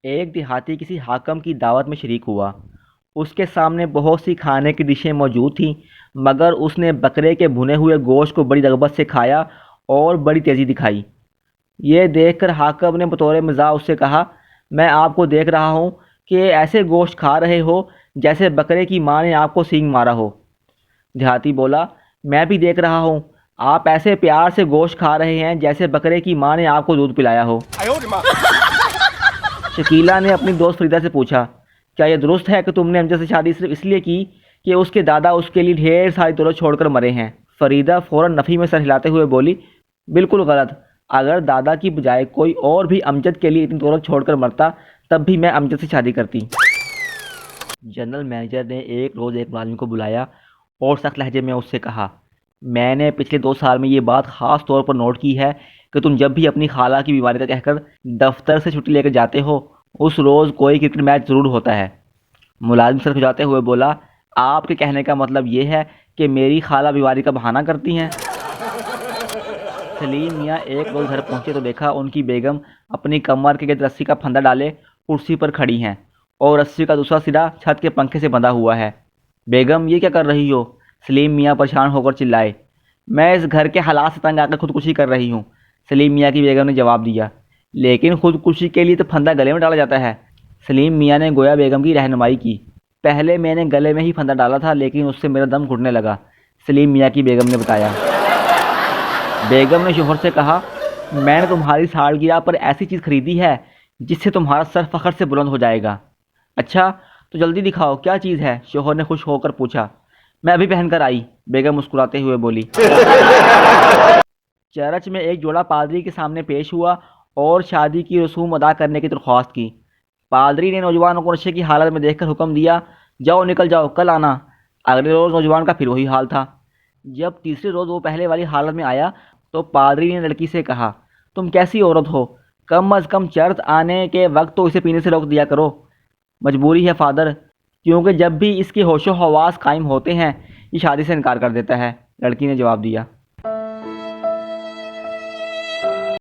ایک دیہاتی کسی حاکم کی دعوت میں شریک ہوا۔ اس کے سامنے بہت سی کھانے کی ڈشیں موجود تھیں، مگر اس نے بکرے کے بھنے ہوئے گوشت کو بڑی رغبت سے کھایا اور بڑی تیزی دکھائی۔ یہ دیکھ کر حاکم نے بطور مزاح اس سے کہا، میں آپ کو دیکھ رہا ہوں کہ ایسے گوشت کھا رہے ہو جیسے بکرے کی ماں نے آپ کو سینگ مارا ہو۔ دیہاتی بولا، میں بھی دیکھ رہا ہوں، آپ ایسے پیار سے گوشت کھا رہے ہیں جیسے بکرے کی ماں نے آپ کو دودھ پلایا ہو۔ شکیلہ نے اپنی دوست فریدہ سے پوچھا، کیا یہ درست ہے کہ تم نے امجد سے شادی صرف اس لیے کی کہ اس کے دادا اس کے لیے ڈھیر ساری دولت چھوڑ کر مرے ہیں؟ فریدہ فوراً نفی میں سر ہلاتے ہوئے بولی، بالکل غلط، اگر دادا کی بجائے کوئی اور بھی امجد کے لیے اتنی دولت چھوڑ کر مرتا تب بھی میں امجد سے شادی کرتی۔ جنرل مینیجر نے ایک روز ایک ملازم کو بلایا اور سخت لہجے میں اس سے کہا، میں نے پچھلے 2 سال میں یہ بات خاص طور پر نوٹ کی ہے کہ تم جب بھی اپنی خالہ کی بیماری کا کہہ کر دفتر سے چھٹی لے کر جاتے ہو اس روز کوئی کرکٹ میچ ضرور ہوتا ہے۔ ملازم سر کھجاتے ہوئے بولا، آپ کے کہنے کا مطلب یہ ہے کہ میری خالہ بیماری کا بہانہ کرتی ہیں؟ سلیم میاں ایک روز گھر پہنچے تو دیکھا ان کی بیگم اپنی کمر کے گرد رسی کا پھندا ڈالے کرسی پر کھڑی ہیں اور رسی کا دوسرا سرا چھت کے پنکھے سے بندھا ہوا ہے۔ بیگم یہ کیا کر رہی ہو؟ سلیم میاں پریشان ہو کر چلائے۔ میں اس گھر کے حالات سے تنگ آ کر خودکشی کر رہی ہوں، سلیم میاں کی بیگم نے جواب دیا۔ لیکن خودکشی کے لیے تو پھندا گلے میں ڈالا جاتا ہے، سلیم میاں نے گویا بیگم کی رہنمائی کی۔ پہلے میں نے گلے میں ہی پھندا ڈالا تھا لیکن اس سے میرا دم گھٹنے لگا، سلیم میاں کی بیگم نے بتایا۔ بیگم نے شوہر سے کہا، میں نے تمہاری سالگرہ پر ایسی چیز خریدی ہے جس سے تمہارا سر فخر سے بلند ہو جائے گا۔ اچھا تو جلدی دکھاؤ کیا چیز ہے؟ شوہر نے خوش ہو کر پوچھا۔ میں ابھی پہن کر آئی، بیگم مسکراتے ہوئے بولی۔ چرچ میں ایک جوڑا پادری کے سامنے پیش ہوا اور شادی کی رسوم ادا کرنے کی درخواست کی۔ پادری نے نوجوانوں کو نشے کی حالت میں دیکھ کر حکم دیا، جاؤ نکل جاؤ، کل آنا۔ اگلے روز نوجوان کا پھر وہی حال تھا۔ جب تیسرے روز وہ پہلے والی حالت میں آیا تو پادری نے لڑکی سے کہا، تم کیسی عورت ہو، کم از کم چرچ آنے کے وقت تو اسے پینے سے روک دیا کرو۔ مجبوری ہے فادر، کیونکہ جب بھی اس کے ہوش و حواس قائم ہوتے ہیں یہ شادی سے انکار کر دیتا ہے، لڑکی نے جواب دیا۔